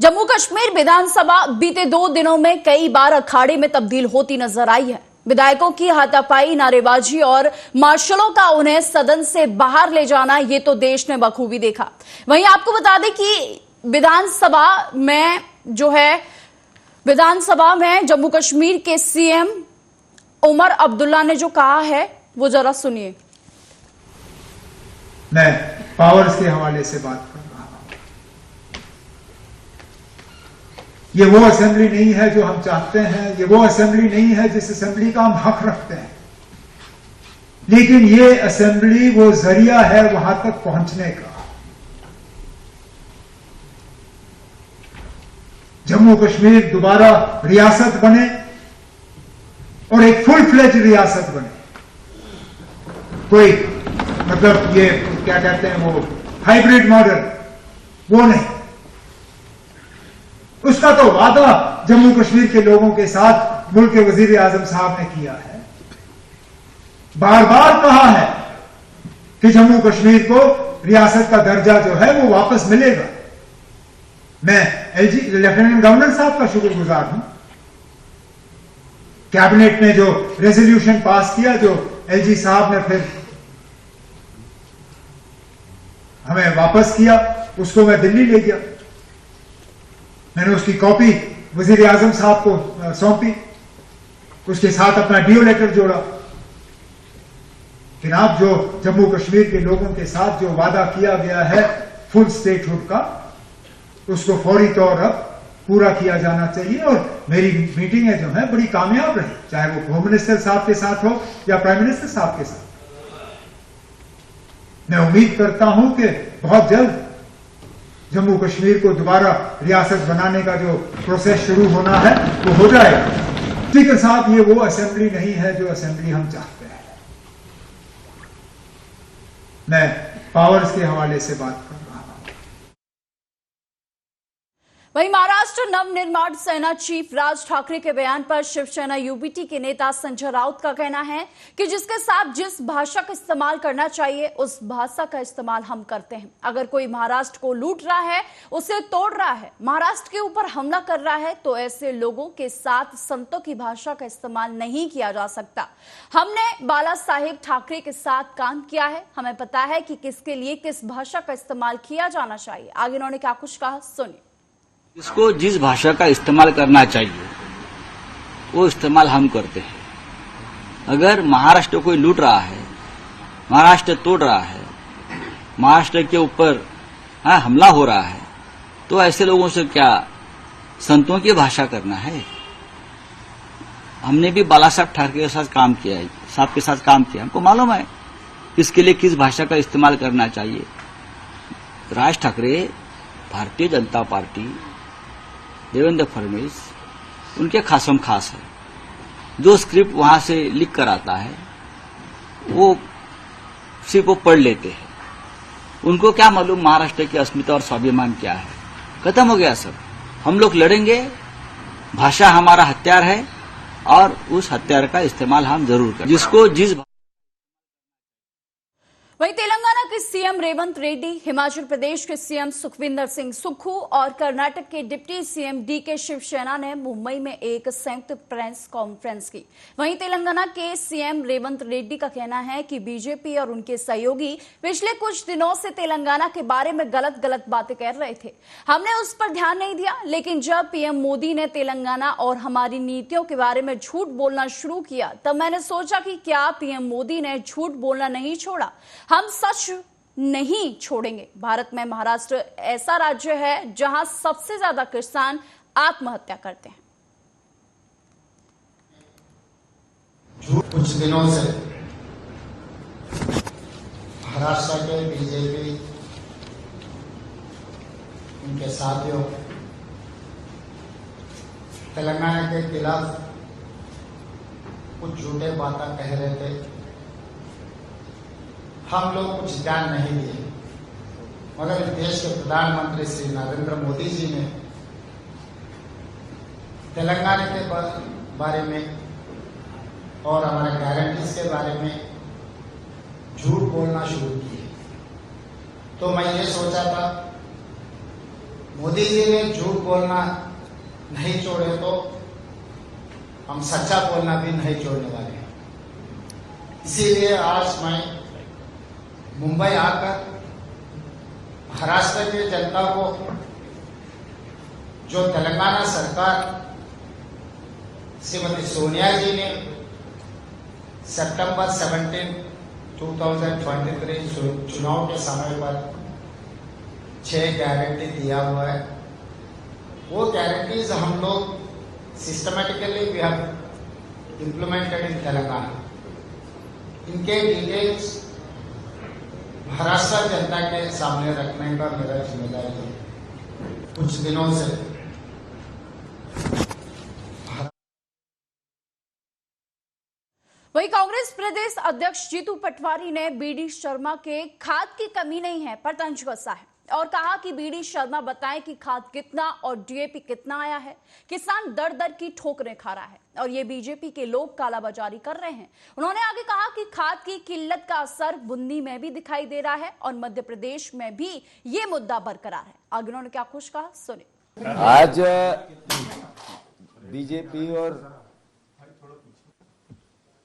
जम्मू कश्मीर विधानसभा बीते 2 दिनों में कई बार अखाड़े में तब्दील होती नजर आई है। विधायकों की हाथापाई, नारेबाजी और मार्शलों का उन्हें सदन से बाहर ले जाना, ये तो देश ने बखूबी देखा। वहीं आपको बता दें कि विधानसभा में जम्मू कश्मीर के सीएम उमर अब्दुल्ला ने जो कहा है वो जरा सुनिए। मैं पावर्स के हवाले से बात कर रहा हूं। ये वो असेंबली नहीं है जो हम चाहते हैं, ये वो असेंबली नहीं है जिस असेंबली का हम हक रखते हैं, लेकिन ये असेंबली वो जरिया है वहां तक पहुंचने का। जम्मू कश्मीर दोबारा रियासत बने और एक फुल फ्लेज रियासत बने। कोई मतलब ये क्या कहते हैं वो हाइब्रिड मॉडल, वो नहीं। उसका तो वादा जम्मू कश्मीर के लोगों के साथ मुल्क के वजीर आजम साहब ने किया है। बार बार कहा है कि जम्मू कश्मीर को रियासत का दर्जा जो है वो वापस मिलेगा। मैं एलजी लेफ्टिनेंट गवर्नर साहब का शुक्रगुजार हूं। कैबिनेट ने जो रेजोल्यूशन पास किया, जो एलजी साहब ने फिर हमें वापस किया, उसको मैं दिल्ली ले गया। मैंने उसकी कॉपी वजीर आजम साहब को सौंपी, उसके साथ अपना डीओ लेटर जोड़ा। जनाब, जो जम्मू कश्मीर के लोगों के साथ जो वादा किया गया है फुल स्टेटहुड का, उसको फौरी तौर अब पूरा किया जाना चाहिए। और मेरी मीटिंगें जो हैं बड़ी कामयाब रही, चाहे वो होम मिनिस्टर साहब के साथ हो या प्राइम मिनिस्टर साहब के साथ। मैं उम्मीद करता हूं कि बहुत जल्द जम्मू कश्मीर को दोबारा रियासत बनाने का जो प्रोसेस शुरू होना है वो हो जाएगा। स्पीकर साहब, ये वो असेंबली नहीं है जो असेंबली हम चाहते हैं। मैं पावर्स के हवाले से बात कर रहा हूं। वहीं महाराष्ट्र नवनिर्माण सेना चीफ राज ठाकरे के बयान पर शिवसेना यूबीटी के नेता संजय राउत का कहना है कि जिसके साथ जिस भाषा का इस्तेमाल करना चाहिए उस भाषा का इस्तेमाल हम करते हैं। अगर कोई महाराष्ट्र को लूट रहा है, उसे तोड़ रहा है, महाराष्ट्र के ऊपर हमला कर रहा है, तो ऐसे लोगों के साथ संतों की भाषा का इस्तेमाल नहीं किया जा सकता। हमने बाला साहेब ठाकरे के साथ काम किया है, हमें पता है कि किसके लिए किस भाषा का इस्तेमाल किया जाना चाहिए। आगे उन्होंने क्या कुछ कहा, सुनिए। इसको जिस भाषा का इस्तेमाल करना चाहिए वो इस्तेमाल हम करते हैं। अगर महाराष्ट्र कोई लूट रहा है, महाराष्ट्र तोड़ रहा है, महाराष्ट्र के ऊपर हमला हो रहा है, तो ऐसे लोगों से क्या संतों की भाषा करना है? हमने भी बाला साहब ठाकरे के साथ काम किया है, साहब के साथ काम किया, हमको मालूम है किसके लिए किस भाषा का इस्तेमाल करना चाहिए। राज ठाकरे, भारतीय जनता पार्टी, देवेंद्र फडणवीस, उनके खासम खास है। जो स्क्रिप्ट वहां से लिख कर आता है वो सिर्फ वो पढ़ लेते हैं। उनको क्या मालूम महाराष्ट्र की अस्मिता और स्वाभिमान क्या है। खत्म हो गया सब। हम लोग लड़ेंगे, भाषा हमारा हथियार है और उस हथियार का इस्तेमाल हम जरूर करें। जिसको जिस वहीं तेलंगाना के सीएम रेवंत रेड्डी, हिमाचल प्रदेश के सीएम सुखविंदर सिंह सुक्खू और कर्नाटक के डिप्टी सीएम डीके शिवसेना ने मुंबई में एक संयुक्त प्रेस कॉन्फ्रेंस की। वहीं तेलंगाना के सीएम रेवंत रेड्डी का कहना है कि बीजेपी और उनके सहयोगी पिछले कुछ दिनों से तेलंगाना के बारे में गलत बातें कर रहे थे। हमने उस पर ध्यान नहीं दिया, लेकिन जब पीएम मोदी ने तेलंगाना और हमारी नीतियों के बारे में झूठ बोलना शुरू किया, तब मैंने सोचा कि क्या पीएम मोदी ने झूठ बोलना नहीं छोड़ा? हम सच नहीं छोड़ेंगे। भारत में महाराष्ट्र ऐसा राज्य है जहां सबसे ज्यादा किसान आत्महत्या करते हैं। कुछ दिनों से महाराष्ट्र के बीजेपी, उनके साथियों तेलंगाना के खिलाफ कुछ झूठे बातें कह रहे थे। हम लोग कुछ ध्यान नहीं दिए, मगर देश के प्रधानमंत्री श्री नरेंद्र मोदी जी ने तेलंगाना के बारे में और हमारे गारंटीज के बारे में झूठ बोलना शुरू किए। तो मैं ये सोचा था मोदी जी ने झूठ बोलना नहीं छोड़े तो हम सच्चा बोलना भी नहीं छोड़ने वाले हैं। इसीलिए आज मैं मुंबई आकर महाराष्ट्र की जनता को जो तेलंगाना सरकार श्रीमती सोनिया जी ने सितंबर 17, 2023 चुनाव के समय पर 6 गारंटी दिया हुआ है, वो गारंटीज हम लोग systematically we have implemented in Telangana. इनके डिटेल्स महाराष्ट्र जनता के सामने रखने का मेरा जिम्मेदारी है। कुछ दिनों से वहीं कांग्रेस प्रदेश अध्यक्ष जीतू पटवारी ने बीडी शर्मा के खाद की कमी नहीं है पर तंज कसा है और कहा कि बीडी शर्मा बताएं कि खाद कितना और डीएपी कितना आया है। किसान दर दर की ठोकरें खा रहा है और ये बीजेपी के लोग कालाबाजारी कर रहे हैं। उन्होंने आगे कहा कि खाद की किल्लत का असर बुंदी में भी दिखाई दे रहा है और मध्य प्रदेश में भी ये मुद्दा बरकरार है। आगे उन्होंने क्या कुछ कहा, सुने। आज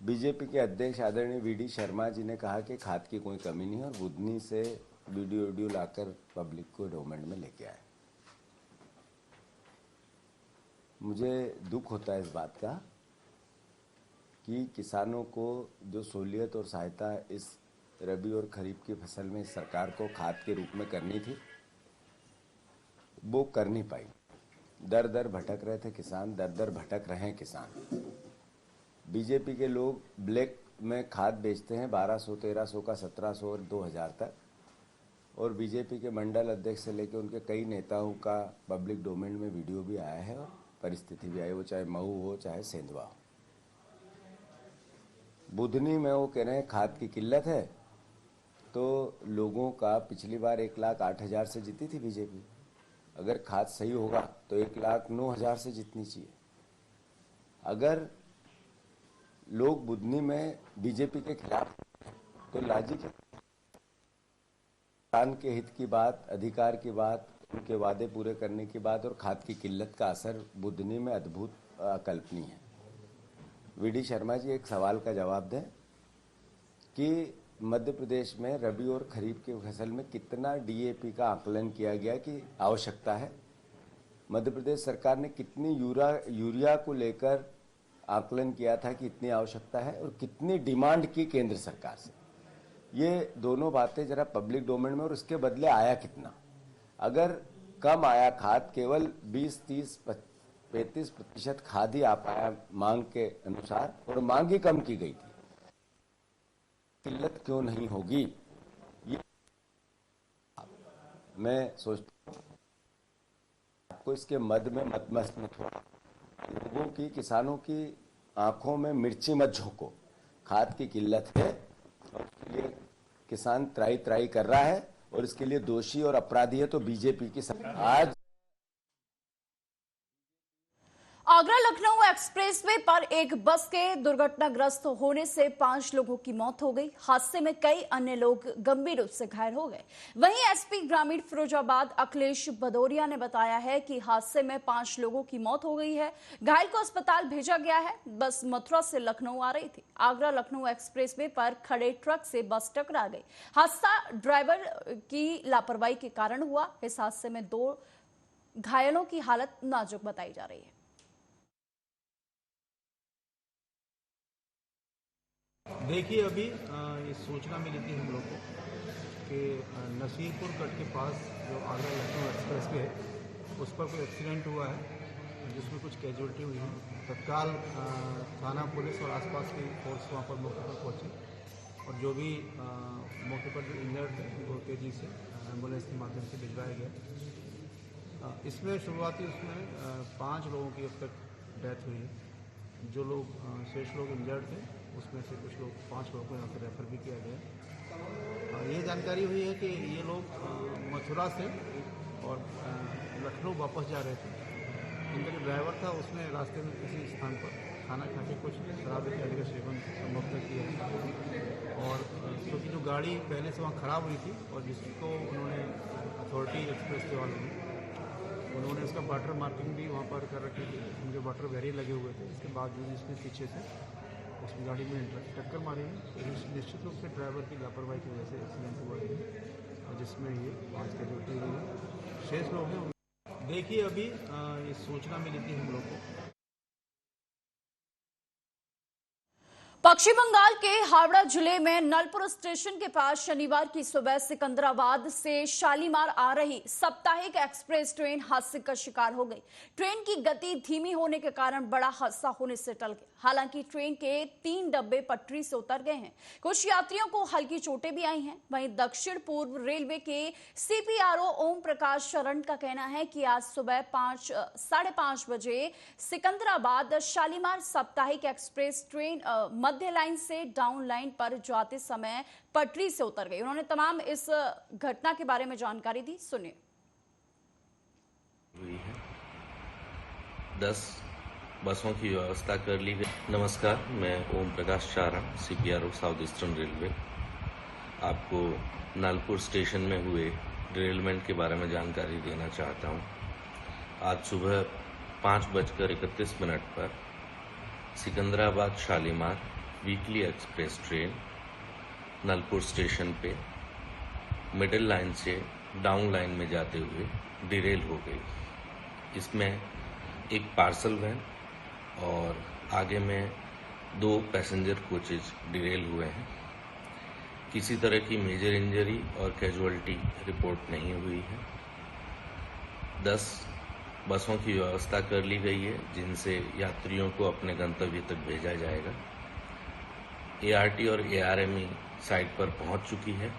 बीजेपी के अध्यक्ष आदरणीय वीडी शर्मा जी ने कहा कि खाद की कोई कमी नहीं है और बुधनी से वीडियो लाकर पब्लिक को डोमेन में लेके आए। मुझे दुख होता है इस बात का कि किसानों को जो सहूलियत और सहायता इस रबी और खरीफ की फसल में सरकार को खाद के रूप में करनी थी, वो कर नहीं पाई। दर दर भटक रहे थे किसान, दर दर भटक रहे हैं किसान। बीजेपी के लोग ब्लैक में खाद बेचते हैं 1200, 1300 का, 1700 और 2000 तक। और बीजेपी के मंडल अध्यक्ष से लेकर उनके कई नेताओं का पब्लिक डोमेन में वीडियो भी आया है और परिस्थिति भी आई, वो चाहे मऊ हो चाहे सेंधवा हो। बुधनी में वो कह रहे हैं खाद की किल्लत है, तो लोगों का पिछली बार 1,08,000 से जीती थी बीजेपी। अगर खाद सही होगा तो 1,09,000 से जीतनी चाहिए। अगर लोग बुधनी में बीजेपी के खिलाफ तो लॉजिक है, किसान के हित की बात, अधिकार की बात, उनके वादे पूरे करने की बात और खाद की किल्लत का असर बुधनी में अद्भुत अकल्पनीय है। वीडी शर्मा जी एक सवाल का जवाब दें कि मध्य प्रदेश में रबी और खरीफ की फसल में कितना डीएपी का आकलन किया गया कि आवश्यकता है। मध्य प्रदेश सरकार ने कितनी यूरिया को लेकर आकलन किया था कि इतनी आवश्यकता है और कितनी डिमांड की केंद्र सरकार से। ये दोनों बातें जरा पब्लिक डोमेन में, और उसके बदले आया कितना। अगर कम आया खाद, केवल 20, 30, 35% खाद ही आ पाया मांग के अनुसार और मांग ही कम की गई थी, किल्लत क्यों नहीं होगी? ये मैं सोचता हूं आपको इसके मद में मत मस्त मत हो। लोगों की, किसानों की आंखों में मिर्ची मत झोंको। खाद की किल्लत है और उसके लिए किसान त्राई त्राई कर रहा है और इसके लिए दोषी और अपराधी है तो बीजेपी की सरकार। आज आगरा लखनऊ एक्सप्रेसवे पर एक बस के दुर्घटनाग्रस्त होने से 5 लोगों की मौत हो गई। हादसे में कई अन्य लोग गंभीर रूप से घायल हो गए। वहीं एसपी ग्रामीण फिरोजाबाद अखिलेश भदौरिया ने बताया है कि हादसे में 5 लोगों की मौत हो गई है। घायल को अस्पताल भेजा गया है। बस मथुरा से लखनऊ आ रही थी। आगरा लखनऊ एक्सप्रेसवे पर खड़े ट्रक से बस टकरा गई। हादसा ड्राइवर की लापरवाही के कारण हुआ। इस हादसे में 2 घायलों की हालत नाजुक बताई जा रही है। देखिए, अभी ये सूचना मिली थी हम लोग को कि नसीरपुर कट के पास जो आगरा लखनऊ एक्सप्रेस वे है उस पर कोई एक्सीडेंट हुआ है जिसमें कुछ कैजुअल्टी हुई है। तत्काल थाना पुलिस और आसपास की फोर्स वहाँ पर मौके पर पहुँची और जो भी मौके पर जो इंजर्ड थे उनको तेज़ी से एम्बुलेंस के माध्यम से भिजवाया गया। इसमें शुरुआती उसमें 5 लोगों की अब तक डेथ हुई है। जो लोग शेष लोग इंजर्ड थे उसमें से कुछ लोग 5 लोगों को यहाँ पर रेफर भी किया गया। ये जानकारी हुई है कि ये लोग मथुरा से और लखनऊ वापस जा रहे थे। इनका जो ड्राइवर था उसने रास्ते में किसी स्थान पर खाना खा के कुछ शराब इत्यादि का सेवन संभवतः किया और क्योंकि जो गाड़ी पहले से वहाँ खराब हुई थी और जिसको उन्होंने अथॉरिटी एक्सप्रेस के वालों ने उन्होंने इसका वाटर मार्किंग भी वहाँ पर कर रखी थी, उनके वाटर बैरियर लगे हुए थे। इसके बावजूद इसने पीछे से उसकी गाड़ी में टक्कर मारी है। तो निश्चित रूप से ड्राइवर की लापरवाही की वजह से एक्सीडेंट हुआ है, और जिसमें ये 5 कैजुअल्टी हुई है। शेष लोग हैं, देखिए अभी ये सूचना मिली थी हम लोग को। पश्चिम बंगाल के हावड़ा जिले में नलपुर स्टेशन के पास शनिवार की सुबह सिकंदराबाद से शालीमार आ रही साप्ताहिक एक्सप्रेस ट्रेन हादसे का शिकार हो गई। ट्रेन की गति धीमी होने के कारण बड़ा हादसा होने से टल गया। हालांकि ट्रेन के 3 डब्बे पटरी से उतर गए हैं। कुछ यात्रियों को हल्की चोटें भी आई हैं। वहीं दक्षिण पूर्व रेलवे के सीपीआरओ ओम प्रकाश शरण का कहना है कि आज सुबह 5:30 बजे सिकंदराबाद शालीमार साप्ताहिक एक्सप्रेस ट्रेन मध्य लाइन से डाउन लाइन पर जाते समय पटरी से उतर गई। उन्होंने तमाम इस घटना के बारे में जानकारी दी, सुनिए। 10 बसों की व्यवस्था कर ली गई। नमस्कार, मैं Om Prakash Sharan, CPRO south eastern railway. आपको नालपुर स्टेशन में हुए डिरेलमेंट के बारे में जानकारी देना चाहता हूं। आज सुबह 5:31 पर Secunderabad Shalimar weekly express train Nalpur station पे मिडिल लाइन से डाउन लाइन में जाते हुए डिरेल हो गई। इसमें एक पार्सल वैन और आगे में 2 पैसेंजर कोचेज डिरेल हुए हैं। किसी तरह की मेजर इंजरी और कैजुअल्टी रिपोर्ट नहीं हुई है। 10 बसों की व्यवस्था कर ली गई है, जिनसे यात्रियों को अपने गंतव्य तक भेजा जाएगा। एआरटी और एआरएमई साइट पर पहुंच चुकी है।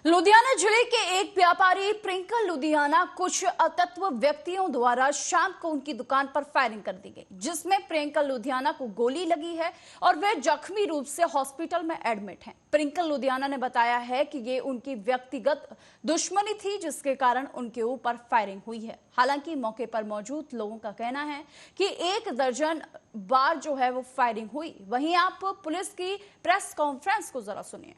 लुधियाना जिले के एक व्यापारी प्रिंकल लुधियाना कुछ अतत्व व्यक्तियों द्वारा शाम को उनकी दुकान पर फायरिंग कर दी गई, जिसमें प्रिंकल लुधियाना को गोली लगी है और वे जख्मी रूप से हॉस्पिटल में एडमिट हैं। प्रिंकल लुधियाना ने बताया है कि ये उनकी व्यक्तिगत दुश्मनी थी, जिसके कारण उनके ऊपर फायरिंग हुई है। हालांकि मौके पर मौजूद लोगों का कहना है कि 1 दर्जन बार जो है वो फायरिंग हुई। वहीं आप पुलिस की प्रेस कॉन्फ्रेंस को जरा सुनिए।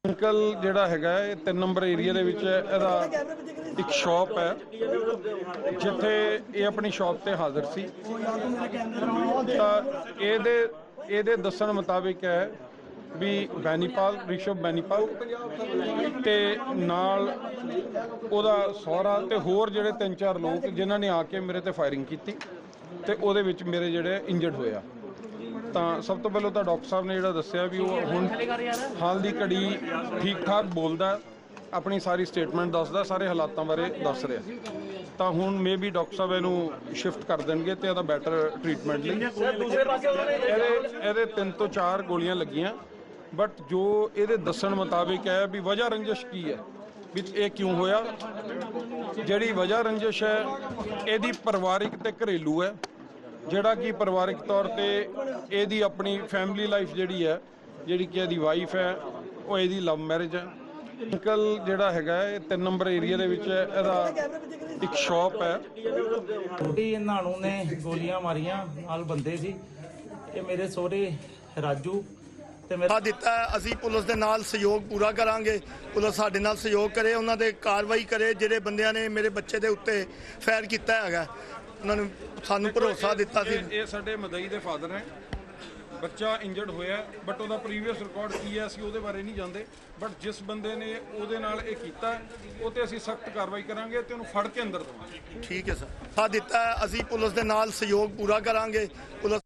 ਅੰਕਲ ਜਿਹੜਾ ਹੈਗਾ ਇਹ 3 ਨੰਬਰ ਏਰੀਆ ਦੇ ਵਿੱਚ ਇਹਦਾ ਇੱਕ ਸ਼ਾਪ ਹੈ, ਜਿੱਥੇ ਇਹ ਆਪਣੀ ਸ਼ਾਪ ਤੇ ਹਾਜ਼ਰ ਸੀ। ਤਾਂ ਇਹਦੇ ਦੱਸਣ ਮੁਤਾਬਿਕ ਹੈ ਵੀ ਬੈਨੀਪਾਲ ਰਿਸ਼ਵ ਬੈਨੀਪਾਲ ਤੇ ਨਾਲ ਉਹਦਾ ਸਹੁਰਾ ਤੇ ਹੋਰ ਜਿਹੜੇ 3-4 ਲੋਕ ਜਿਨ੍ਹਾਂ ਨੇ ਆ ਕੇ ਮੇਰੇ ਤੇ ਫਾਇਰਿੰਗ ਕੀਤੀ ਤੇ ਉਹਦੇ ਵਿੱਚ ਮੇਰੇ ਜਿਹੜੇ ਇੰਜਰਡ ਹੋਏ ਆ। ਤਾਂ ਸਭ ਤੋਂ ਪਹਿਲਾਂ ਤਾਂ ਡਾਕਟਰ ਸਾਹਿਬ ਨੇ ਜਿਹੜਾ ਦੱਸਿਆ ਵੀ ਉਹ ਹੁਣ ਹਾਲ ਦੀ ਘੜੀ ਠੀਕ ਠਾਕ ਬੋਲਦਾ, ਆਪਣੀ ਸਾਰੀ ਸਟੇਟਮੈਂਟ ਦੱਸਦਾ, ਸਾਰੇ ਹਾਲਾਤਾਂ ਬਾਰੇ ਦੱਸ ਰਿਹਾ। ਤਾਂ ਹੁਣ ਮੇ ਵੀ ਡਾਕਟਰ ਸਾਹਿਬ ਇਹਨੂੰ ਸ਼ਿਫਟ ਕਰ ਦੇਣਗੇ ਤੇ ਇਹਦਾ ਬੈਟਰ ਟ੍ਰੀਟਮੈਂਟ ਲਈ। ਇਹਦੇ 3 ਤੋਂ 4 ਗੋਲੀਆਂ ਲੱਗੀਆਂ, ਬਟ ਜੋ ਇਹਦੇ ਦੱਸਣ ਮੁਤਾਬਿਕ ਹੈ ਵੀ ਵਜ੍ਹਾ ਰੰਜਿਸ਼ ਕੀ ਹੈ, ਵੀ ਇਹ ਕਿਉਂ ਹੋਇਆ। ਜਿਹੜੀ ਵਜ੍ਹਾ ਰੰਜਿਸ਼ ਹੈ ਇਹਦੀ ਪਰਿਵਾਰਿਕ ਤੇ ਘਰੇਲੂ ਹੈ, ਜਿਹੜਾ ਕਿ ਪਰਿਵਾਰਿਕ ਤੌਰ ਤੇ ਇਹਦੀ ਆਪਣੀ ਫੈਮਿਲੀ ਲਾਈਫ ਜਿਹੜੀ ਹੈ, ਜਿਹੜੀ ਕਿ ਇਹਦੀ ਵਾਈਫ ਹੈ, ਉਹ ਇਹਦੀ ਲਵ ਮੈਰਿਜ ਹੈ। ਅੰਕਲ ਜਿਹੜਾ ਹੈਗਾ ਇਹ 3 ਨੰਬਰ ਏਰੀਆ ਦੇ ਵਿੱਚ ਇਹਦਾ ਇੱਕ ਸ਼ਾਪ ਹੈ। ਇਹਨਾਂ ਨੂੰ ਨੇ ਗੋਲੀਆਂ ਮਾਰੀਆਂ, ਨਾਲ ਬੰਦੇ ਸੀ। ਇਹ ਮੇਰੇ ਸਹੁਰੇ ਰਾਜੂ ਤੇ ਮੇਰਾ ਦਿੱਤਾ। ਅਸੀਂ ਪੁਲਿਸ ਦੇ ਨਾਲ ਸਹਿਯੋਗ ਪੂਰਾ ਕਰਾਂਗੇ। ਪੁਲਿਸ ਸਾਡੇ ਨਾਲ ਸਹਿਯੋਗ ਕਰੇ, ਉਹਨਾਂ ਦੇ ਕਾਰਵਾਈ ਕਰੇ। ਜਿਹੜੇ ਬੰਦਿਆਂ ਨੇ ਮੇਰੇ ਬੱਚੇ ਦੇ ਉੱਤੇ ਫਾਇਰ ਕੀਤਾ ਹੈਗਾ, ਉਹਨਾਂ ਨੂੰ ਸਾਨੂੰ ਭਰੋਸਾ ਦਿੱਤਾ ਸੀ। ਇਹ ਸਾਡੇ ਮਦਈ ਦੇ ਫਾਦਰ ਹੈ। ਬੱਚਾ ਇੰਜਰਡ ਹੋਇਆ, ਬਟ ਉਹਦਾ ਪ੍ਰੀਵੀਅਸ ਰਿਕਾਰਡ ਕੀ ਹੈ ਅਸੀਂ ਉਹਦੇ ਬਾਰੇ ਨਹੀਂ ਜਾਣਦੇ। ਬਟ ਜਿਸ ਬੰਦੇ ਨੇ ਉਹਦੇ ਨਾਲ ਇਹ ਕੀਤਾ ਉਹ ਤੇ ਅਸੀਂ ਸਖਤ ਕਾਰਵਾਈ ਕਰਾਂਗੇ ਤੇ ਉਹਨੂੰ ਫੜ ਕੇ ਅੰਦਰ ਦਵਾਂਗੇ। ਠੀਕ ਹੈ ਸਰ, ਸਾਥ ਦਿੱਤਾ। ਅਸੀਂ ਪੁਲਿਸ ਦੇ ਨਾਲ ਸਹਿਯੋਗ ਪੂਰਾ ਕਰਾਂਗੇ। ਪੁਲਿਸ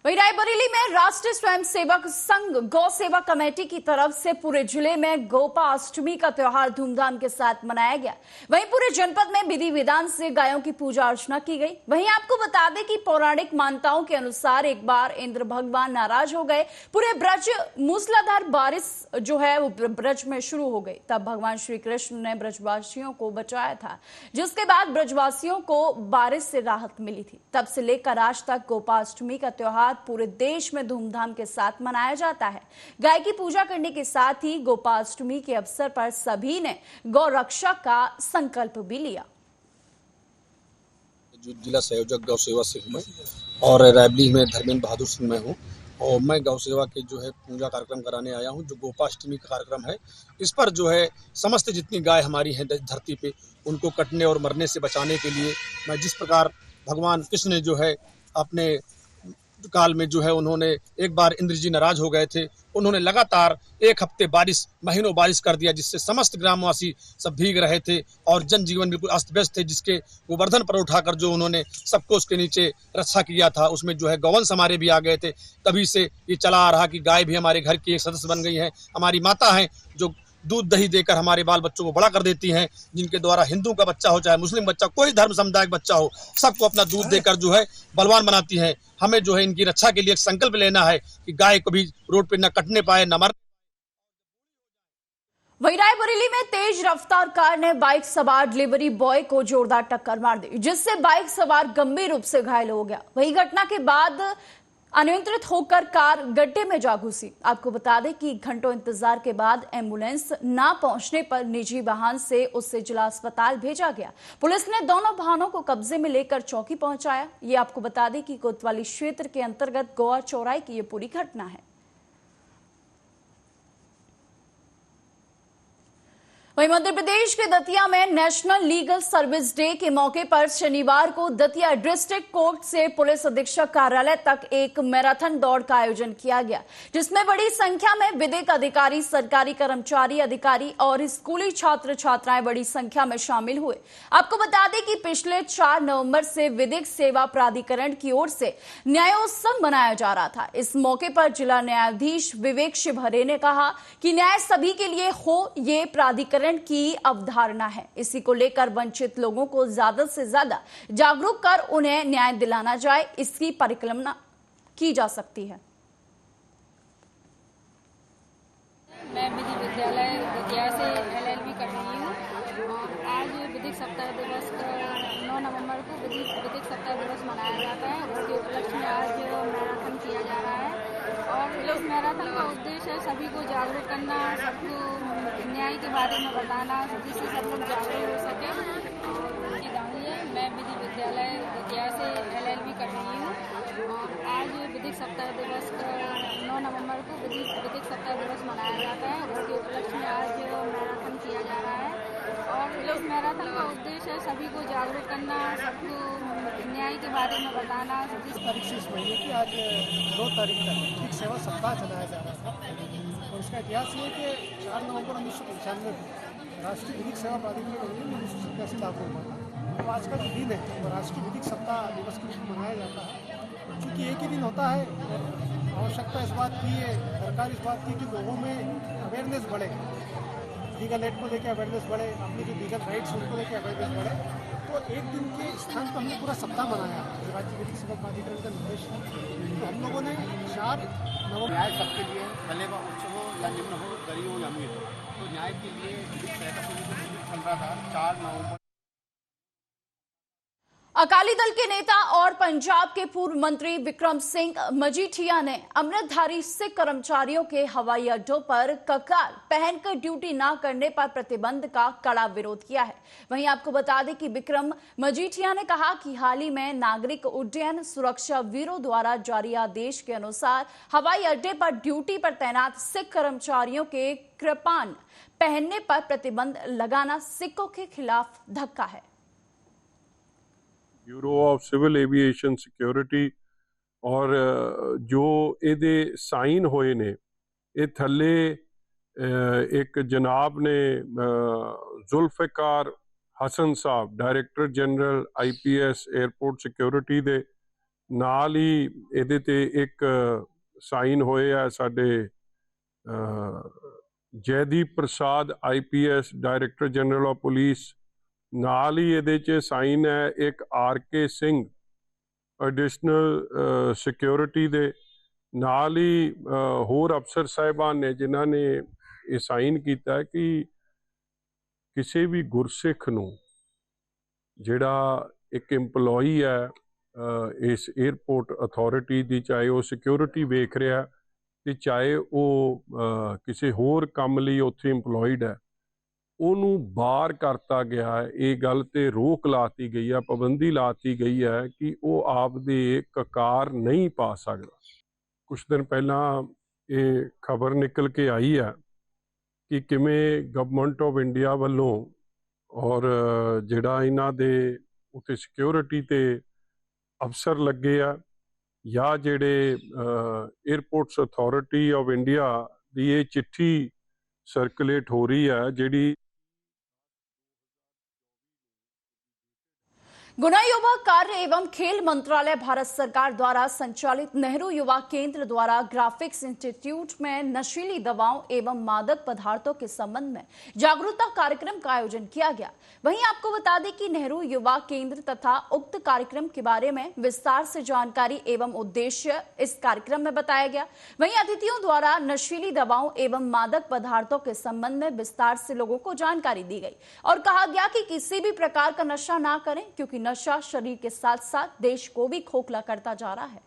वहीं रायबरेली में राष्ट्रीय स्वयंसेवक संघ गौ सेवा कमेटी की तरफ से पूरे जिले में गोपाष्टमी का त्योहार धूमधाम के साथ मनाया गया। वहीं पूरे जनपद में विधि विधान से गायों की पूजा अर्चना की गई। वहीं आपको बता दें कि पौराणिक मान्यताओं के अनुसार एक बार इंद्र भगवान नाराज हो गए। पूरे ब्रज मूसलाधार बारिश जो है वो ब्रज में शुरू हो गई। तब भगवान श्री कृष्ण ने ब्रजवासियों को बचाया था, जिसके बाद ब्रजवासियों को बारिश से राहत मिली थी। तब से लेकर आज तक गोपाष्टमी का त्योहार पूरे देश में धूमधाम के साथ मनाया जाता है। गाय की पूजा करने के साथ ही गोपाष्टमी के अवसर पर सभी ने गौ रक्षा का संकल्प भी लिया। जो जिला संयोजक गौ सेवा सिंह में और रायबरेली में धर्मेंद्र बहादुर सिंह में हूँ। और मैं गौ सेवा के जो है पूजा कार्यक्रम कराने आया हूं, जो गोपाष्टमी का कार्यक्रम है। इस पर जो है समस्त जितनी गाय हमारी हैं धरती पे, उनको कटने और मरने से बचाने के लिए मैं जिस प्रकार भगवान कृष्ण ने जो है अपने काल में जो है उन्होंने एक बार इंद्र जी नाराज हो गए थे, उन्होंने लगातार 1 हफ्ते महीनों बारिश कर दिया, जिससे समस्त ग्रामवासी सब भीग रहे थे और जनजीवन बिल्कुल अस्त व्यस्त थे, जिसके गोवर्धन पर उठाकर जो उन्होंने सबको उसके नीचे रक्षा किया था, उसमें जो है गौवंश हमारे भी आ गए थे। तभी से ये चला आ रहा कि गाय भी हमारे घर की एक सदस्य बन गई है, हमारी माता है जो दूध दही देकर हमारे बाल बच्चों को बड़ा कर देती हैं, जिनके द्वारा हिंदू का बच्चा हो चाहे मुस्लिम बच्चा, कोई धर्म समुदाय का बच्चा हो, सबको अपना दूध देकर जो है बलवान बनाती हैं। हमें जो है इनकी रक्षा के लिए एक संकल्प लेना है कि गाय को भी रोड पे न कटने पाए, न मर। वहीं रायबरेली में तेज रफ्तार कार ने बाइक सवार डिलीवरी बॉय को जोरदार टक्कर मार दी, जिससे बाइक सवार गंभीर रूप से घायल हो गया। वहीं घटना के बाद अनियंत्रित होकर कार गड्ढे में जा घुसी। आपको बता दें कि घंटों इंतजार के बाद एम्बुलेंस ना पहुंचने पर निजी वाहन से उसे जिला अस्पताल भेजा गया। पुलिस ने दोनों वाहनों को कब्जे में लेकर चौकी पहुंचाया। ये आपको बता दें कि कोतवाली क्षेत्र के अंतर्गत गोवा चौराहे की ये पूरी घटना है। वहीं मध्य प्रदेश के दतिया में नेशनल लीगल सर्विस डे के मौके पर शनिवार को दतिया डिस्ट्रिक्ट कोर्ट से पुलिस अधीक्षक कार्यालय तक एक मैराथन दौड़ का आयोजन किया गया, जिसमें बड़ी संख्या में विधिक अधिकारी, सरकारी कर्मचारी, अधिकारी और स्कूली छात्र छात्राएं बड़ी संख्या में शामिल हुए। आपको बता दें कि पिछले 4 नवंबर से विधिक सेवा प्राधिकरण की ओर से न्यायोत्सव मनाया जा रहा था। इस मौके पर जिला न्यायाधीश विवेक शिवहरे ने कहा कि न्याय सभी के लिए हो, ये प्राधिकरण की अवधारणा है। इसी को लेकर वंचित लोगों को ज्यादा से ज्यादा जागरूक कर उन्हें न्याय दिलाना जाए, इसकी परिकल्पना की जा सकती है। मैं विधि विद्यालय दतिया से LLB कर रही हूँ और आज विधिक सप्ताह दिवस 9 नवंबर को विधिक सप्ताह दिवस मनाया जाता है। उसके उपलक्ष्य में आज मैराथन किया जा रहा है और इस मैराथन का उद्देश्य है सभी को जागरूक करना, सबको न्याय के बारे में बताना, जिससे सब लोग जागरूक हो सके। मैं विधि विद्यालय दतिया से LLB कर रही हूँ और आज विधिक सप्ताह दिवस 9 नवंबर को विधिक सप्ताह दिवस मनाया जाता है। उसके उपलक्ष्य में आज मैराथन किया जा रहा है और इस मैराथन का उद्देश्य है सभी को जागरूक करना, सबको न्याय के बारे में बताना। इस तारीख से इस महीने की आज 2 तारीख तक विधिक सेवा सप्ताह चलाया जा रहा था और इसका इतिहास ये कि 4 नवंबर 1995 को राष्ट्रीय विधिक सेवा प्राधिकरण 1987 लागू हुआ था। तो आज का जो दिन है वो राष्ट्रीय विधिक सप्ताह दिवस के रूप में मनाया जाता है। क्योंकि एक ही दिन होता है और आवश्यकता इस बात की है, सरकार इस बात की कि लोगों में अवेयरनेस बढ़े, लीगल एड को लेकर अवेयरनेस बढ़े, अपने जो लीगल राइट्स उनको लेकर अवेयरनेस बढ़े। तो एक दिन के स्थान पर हमने पूरा सप्ताह मनाया जो राज्य विधिक सेवा प्राधिकरण का निर्देश है। तो हम लोगों ने 4 नवंबर न्याय सबके लिए, भले व उच्च हो या निम्न हो, गरीब हो या अमीर हो, तो न्याय के लिए विधिक सहायता समिति चल रहा था 4 नवंबर। अकाली दल के नेता और पंजाब के पूर्व मंत्री विक्रम सिंह मजीठिया ने अमृतधारी सिख कर्मचारियों के हवाई अड्डों पर ककार पहनकर ड्यूटी न करने पर प्रतिबंध का कड़ा विरोध किया है। वहीं आपको बता दें कि विक्रम मजीठिया ने कहा कि हाल ही में नागरिक उड्डयन सुरक्षा ब्यूरो द्वारा जारी आदेश के अनुसार हवाई अड्डे पर ड्यूटी पर तैनात सिख कर्मचारियों के कृपान पहनने पर प्रतिबंध लगाना सिखों के खिलाफ धक्का है। Bureau of Civil Aviation Security और जो ਇਹਦੇ ਸਾਈਨ ਹੋਏ ਨੇ ਇਹ ਥੱਲੇ ਇੱਕ ਜਨਾਬ ਨੇ ਜ਼ੁਲਫਿਕਾਰ ਹਸਨ ਸਾਹਿਬ director general IPS airport security ਦੇ ਨਾਲ ਹੀ ਇਹਦੇ ਤੇ ਇੱਕ ਸਾਈਨ ਹੋਏ ਆ ਸਾਡੇ ਜੈਦੀਪ ਪ੍ਰਸਾਦ IPS director general of police ਨਾਲ ਹੀ ਇਹਦੇ 'ਚ ਸਾਈਨ ਹੈ ਇੱਕ RK ਸਿੰਘ ਐਡੀਸ਼ਨਲ ਸਿਕਿਉਰਿਟੀ ਦੇ ਨਾਲ ਹੀ ਹੋਰ ਅਫਸਰ ਸਾਹਿਬਾਨ ਨੇ ਜਿਨ੍ਹਾਂ ਨੇ ਇਹ ਸਾਈਨ ਕੀਤਾ ਕਿ ਕਿਸੇ ਵੀ ਗੁਰਸਿੱਖ ਨੂੰ ਜਿਹੜਾ ਇੱਕ EMPLOYEE ਹੈ ਇਸ 에ਅਰਪੋਰਟ ਅਥਾਰਟੀ ਦੀ, ਚਾਹੇ ਉਹ ਸਿਕਿਉਰਿਟੀ ਵੇਖ ਰਿਹਾ ਤੇ ਚਾਹੇ ਉਹ ਕਿਸੇ ਹੋਰ ਕੰਮ ਲਈ ਉੱਥੇ EMPLOYED ਹੈ, ਉਹਨੂੰ ਬਾਹਰ ਕਰਤਾ ਗਿਆ ਹੈ। ਇਹ ਗੱਲ ਤੇ ਰੋਕ ਲਾਤੀ ਗਈ ਹੈ, ਪਾਬੰਦੀ ਲਾਤੀ ਗਈ ਹੈ ਕਿ ਉਹ ਆਪਦੇ ਕਕਾਰ ਨਹੀਂ ਪਾ ਸਕਦਾ। ਕੁਝ ਦਿਨ ਪਹਿਲਾਂ ਇਹ ਖਬਰ ਨਿਕਲ ਕੇ ਆਈ ਹੈ ਕਿ ਕਿਵੇਂ ਗਵਰਨਮੈਂਟ ਆਫ ਇੰਡੀਆ ਵੱਲੋਂ ਔਰ ਜਿਹੜਾ ਇਹਨਾਂ ਦੇ ਉੱਤੇ ਸਿਕਿਉਰਿਟੀ ਤੇ ਅਫਸਰ ਲੱਗੇ ਆ ਜਾਂ ਜਿਹੜੇ 에ਅਰਪੋਰਟਸ ਅਥਾਰਟੀ ਆਫ ਇੰਡੀਆ ਦੀ ਇਹ ਚਿੱਠੀ ਸਰਕੂਲੇਟ ਹੋ ਰਹੀ ਹੈ ਜਿਹੜੀ गुना युवा कार्य एवं खेल मंत्रालय भारत सरकार द्वारा संचालित नेहरू युवा केंद्र द्वारा ग्राफिक्स इंस्टीट्यूट में नशीली दवाओं एवं मादक पदार्थों के संबंध में जागरूकता कार्यक्रम का आयोजन किया गया। वहीं आपको बता दें कि नेहरू युवा केंद्र तथा उक्त कार्यक्रम के बारे में विस्तार से जानकारी एवं उद्देश्य इस कार्यक्रम में बताया गया। वहीं अतिथियों द्वारा नशीली दवाओं एवं मादक पदार्थों के संबंध में विस्तार से लोगों को जानकारी दी गई और कहा गया कि किसी भी प्रकार का नशा ना करें, क्योंकि नशा शरीर के साथ साथ देश को भी खोखला करता जा रहा है।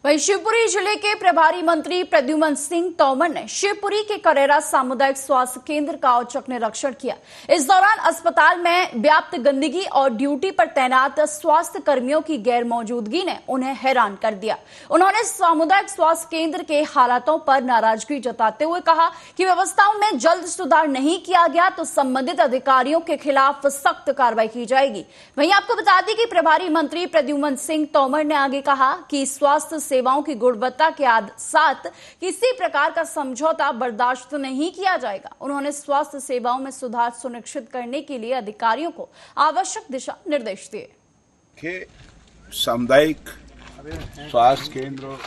वहीं शिवपुरी जिले के प्रभारी मंत्री प्रद्युमन सिंह तोमर ने शिवपुरी के करेरा सामुदायिक स्वास्थ्य केंद्र का औचक निरीक्षण किया। इस दौरान अस्पताल में व्याप्त गंदगी और ड्यूटी पर तैनात स्वास्थ्य कर्मियों की गैर मौजूदगी ने उन्हें हैरान कर दिया। उन्होंने सामुदायिक स्वास्थ्य केंद्र के हालातों पर नाराजगी जताते हुए कहा कि व्यवस्थाओं में जल्द सुधार नहीं किया गया तो संबंधित अधिकारियों के खिलाफ सख्त कार्रवाई की जाएगी। वहीं आपको बता दें कि प्रभारी मंत्री प्रद्युमन सिंह तोमर ने आगे कहा कि स्वास्थ्य सेवाओं की गुणवत्ता के साथ किसी प्रकार का समझौता बर्दाश्त नहीं किया जाएगा। उन्होंने स्वास्थ्य सेवाओं में सुधार सुनिश्चित करने के लिए अधिकारियों को आवश्यक दिशा निर्देश दिए। सामुदायिक स्वास्थ्य केंद्र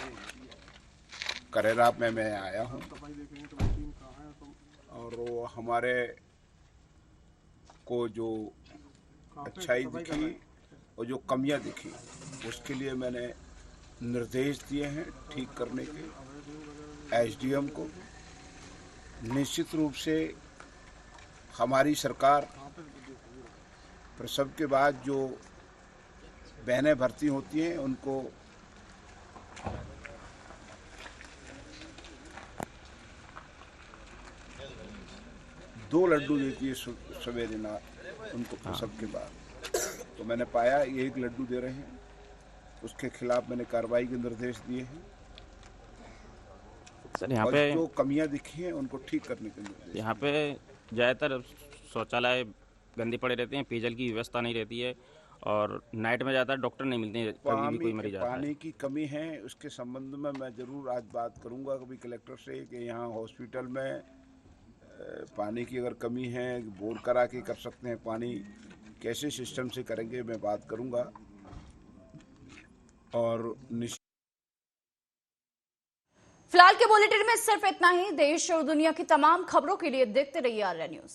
करेरा में मैं आया हूं और वो हमारे को जो अच्छाई दिखी और जो कमियां दिखी उसके लिए मैंने निर्देश दिए हैं ठीक करने के एसडीएम को। निश्चित रूप से हमारी सरकार प्रसव के बाद जो बहनें भर्ती होती हैं उनको दो लड्डू देती है सवेरे ना उनको प्रसव के बाद। तो मैंने पाया ये एक लड्डू दे रहे हैं, उसके खिलाफ मैंने कार्रवाई के निर्देश दिए हैं। सर यहाँ पे जो कमियां दिखी हैं उनको ठीक करने के निर्देश। यहाँ पे ज़्यादातर शौचालय गंदी पड़े रहते हैं, पेयजल की व्यवस्था नहीं रहती है और नाइट में ज़्यादातर डॉक्टर नहीं मिलते हैं, कभी भी कोई मरीज आता है। पानी की कमी है, उसके संबंध में मैं जरूर आज बात करूंगा कभी कलेक्टर से कि यहाँ हॉस्पिटल में पानी की अगर कमी है बोर करा के कर सकते हैं, पानी कैसे सिस्टम से करेंगे मैं बात करूंगा। और फिलहाल के बुलेटिन में सिर्फ इतना ही। देश और दुनिया की तमाम खबरों के लिए देखते रहिए आर्या न्यूज।